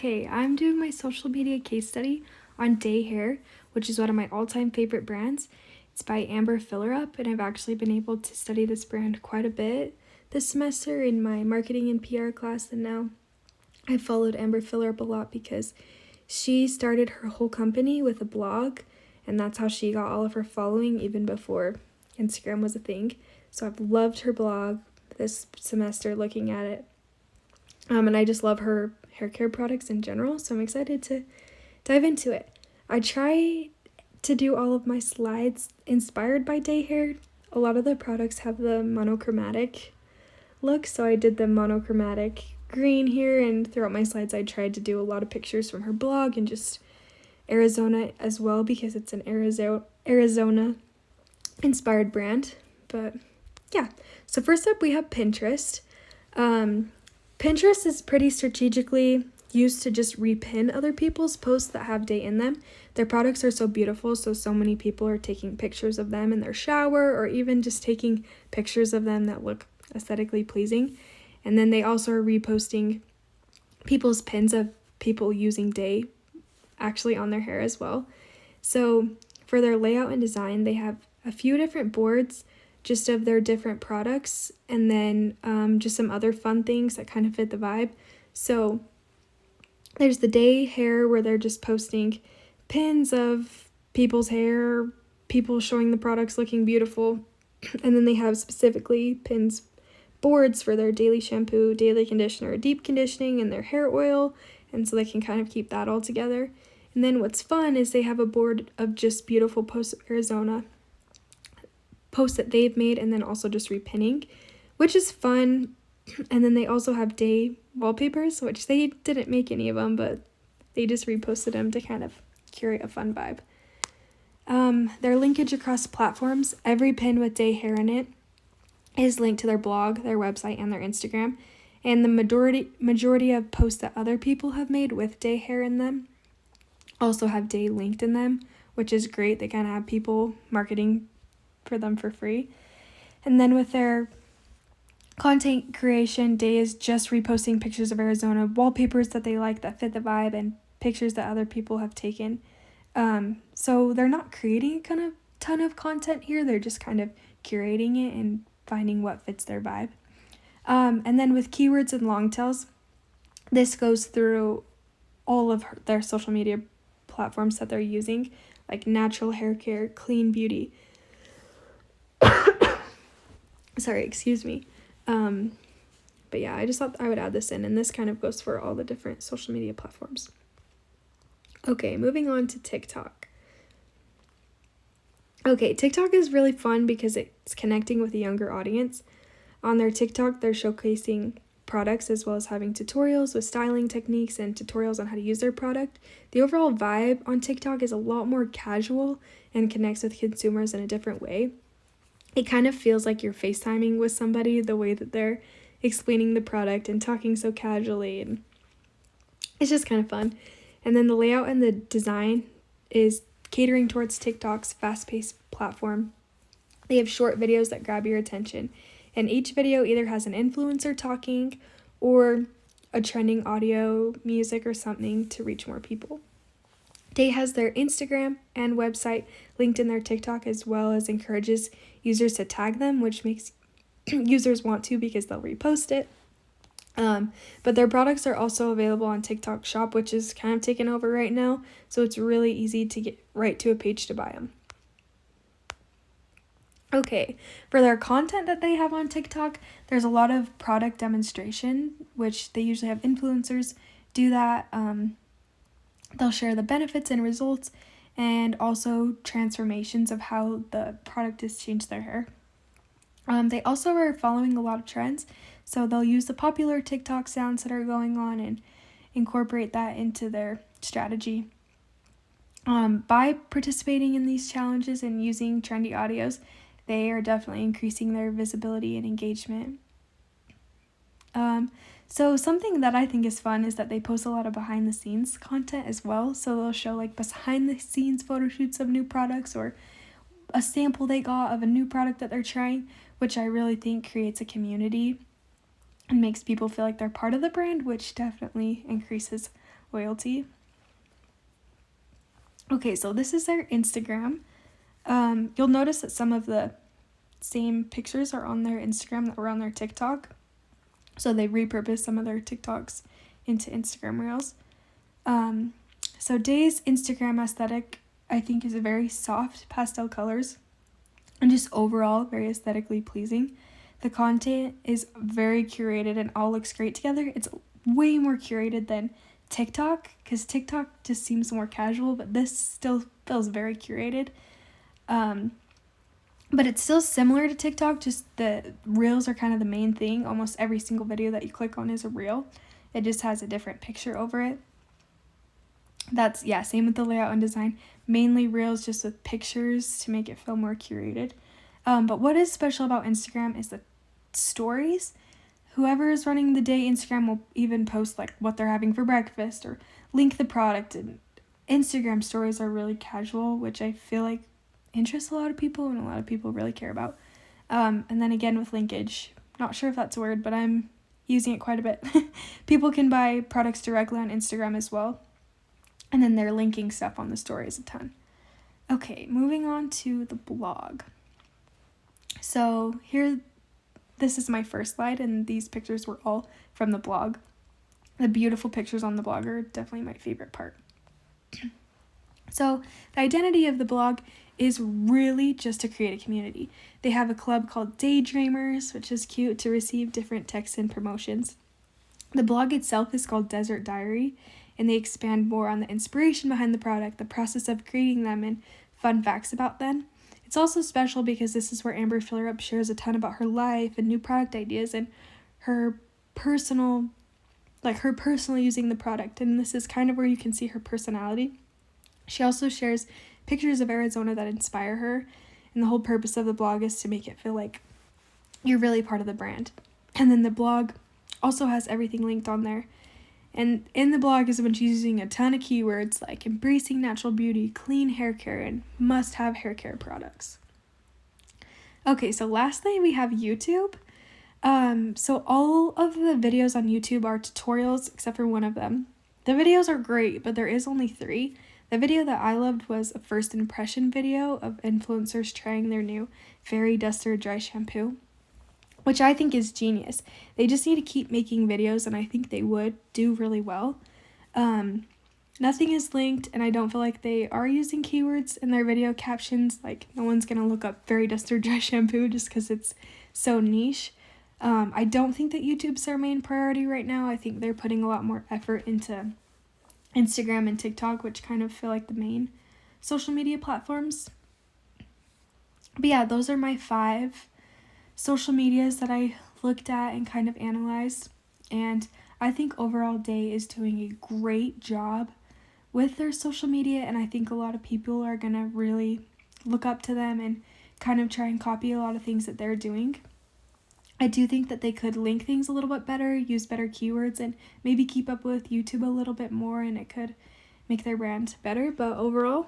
Okay, I'm doing my social media case study on DAE HAIR, which is one of my all-time favorite brands. It's by Amber Fillerup, and I've actually been able to study this brand quite a bit this semester in my marketing and PR class, and now I've followed Amber Fillerup a lot because she started her whole company with a blog, and that's how she got all of her following even before Instagram was a thing. So I've loved her blog this semester looking at it. And I just love her hair care products in general, so I'm excited to dive into it. I try to do all of my slides inspired by DAE HAIR. A lot of the products have the monochromatic look, so I did the monochromatic green here, and throughout my slides I tried to do a lot of pictures from her blog and just Arizona as well because it's an Arizona inspired brand. But yeah, so first up we have Pinterest. Pinterest is pretty strategically used to just repin other people's posts that have DAE in them. Their products are so beautiful, so many people are taking pictures of them in their shower or even just taking pictures of them that look aesthetically pleasing. And then they also are reposting people's pins of people using DAE actually on their hair as well. So for their layout and design, they have a few different boards just of their different products, and then just some other fun things that kind of fit the vibe. So there's the DAE HAIR where they're just posting pins of people's hair, people showing the products looking beautiful, and then they have specifically boards for their daily shampoo, daily conditioner, deep conditioning, and their hair oil, and so they can kind of keep that all together. And then what's fun is they have a board of just beautiful posts of Arizona posts that they've made, and then also just repinning, which is fun. And then they also have DAE wallpapers, which they didn't make any of them, but they just reposted them to kind of curate a fun vibe. Their linkage across platforms, every pin with DAE HAIR in it is linked to their blog, their website, and their Instagram. And the majority of posts that other people have made with DAE HAIR in them also have DAE linked in them, which is great. They kind of have people marketing for them for free. And then with their content creation, DAE is just reposting pictures of Arizona, wallpapers that they like that fit the vibe, and pictures that other people have taken. So they're not creating a ton of content here. They're just kind of curating it and finding what fits their vibe. And then with keywords and long tails, this goes through all of their social media platforms that they're using, like natural hair care, clean beauty. Sorry, excuse me. But yeah, I just thought I would add this in, and this kind of goes for all the different social media platforms. Okay, moving on to TikTok. Okay, TikTok is really fun because it's connecting with a younger audience. On their TikTok, they're showcasing products as well as having tutorials with styling techniques and tutorials on how to use their product. The overall vibe on TikTok is a lot more casual and connects with consumers in a different way. It kind of feels like you're FaceTiming with somebody, the way that they're explaining the product and talking so casually, and it's just kind of fun. And then the layout and the design is catering towards TikTok's fast-paced platform. They have short videos that grab your attention, and each video either has an influencer talking or a trending audio, music, or something to reach more people. DAE has their Instagram and website linked in their TikTok, as well as encourages users to tag them, which makes users want to because they'll repost it. But their products are also available on TikTok Shop, which is kind of taken over right now, so it's really easy to get right to a page to buy them. Okay, for their content that they have on TikTok, there's a lot of product demonstration, which they usually have influencers do that. They'll share the benefits and results, and also transformations of how the product has changed their hair. They also are following a lot of trends, so they'll use the popular TikTok sounds that are going on and incorporate that into their strategy. By participating in these challenges and using trendy audios, they are definitely increasing their visibility and engagement. So something that I think is fun is that they post a lot of behind the scenes content as well. So they'll show like behind the scenes photo shoots of new products or a sample they got of a new product that they're trying, which I really think creates a community and makes people feel like they're part of the brand, which definitely increases loyalty. Okay, so this is their Instagram. You'll notice that some of the same pictures are on their Instagram that were on their TikTok. So they repurposed some of their TikToks into Instagram Reels. So DAE's Instagram aesthetic, I think, is a very soft pastel colors and just overall very aesthetically pleasing. The content is very curated and all looks great together. It's way more curated than TikTok, because TikTok just seems more casual, but this still feels very curated. But it's still similar to TikTok, just the reels are kind of the main thing. Almost every single video that you click on is a reel. It just has a different picture over it. That's, yeah, same with the layout and design. Mainly reels just with pictures to make it feel more curated. But what is special about Instagram is the stories. Whoever is running the DAE Instagram will even post like what they're having for breakfast or link the product. And Instagram stories are really casual, which I feel like interests a lot of people and a lot of people really care about. And then again with linkage, not sure if that's a word, but I'm using it quite a bit. People can buy products directly on Instagram as well. And then they're linking stuff on the stories a ton. Okay, moving on to the blog. So here, this is my first slide, and these pictures were all from the blog. The beautiful pictures on the blog are definitely my favorite part. So the identity of the blog is really just to create a community. They have a club called Daydreamers, which is cute, to receive different texts and promotions. The blog itself is called Desert Diary, and they expand more on the inspiration behind the product, the process of creating them, and fun facts about them. It's also special because this is where Amber Fillerup shares a ton about her life and new product ideas and her personal using the product, and this is kind of where you can see her personality. She also shares pictures of Arizona that inspire her, and the whole purpose of the blog is to make it feel like you're really part of the brand. And then the blog also has everything linked on there. And in the blog is when she's using a ton of keywords like embracing natural beauty, clean hair care, and must-have hair care products. Okay, so lastly we have YouTube. So all of the videos on YouTube are tutorials except for one of them. The videos are great, but there is only 3. The video that I loved was a first impression video of influencers trying their new Fairy Duster dry shampoo, which I think is genius. They just need to keep making videos, and I think they would do really well. Nothing is linked, and I don't feel like they are using keywords in their video captions. Like, no one's gonna look up Fairy Duster dry shampoo just because it's so niche. I don't think that YouTube's their main priority right now. I think they're putting a lot more effort into Instagram and TikTok, which kind of feel like the main social media platforms. But yeah, those are my 5 social medias that I looked at and kind of analyzed, and I think overall DAE is doing a great job with their social media, and I think a lot of people are gonna really look up to them and kind of try and copy a lot of things that they're doing. I do think that they could link things a little bit better, use better keywords, and maybe keep up with YouTube a little bit more, and it could make their brand better. But overall,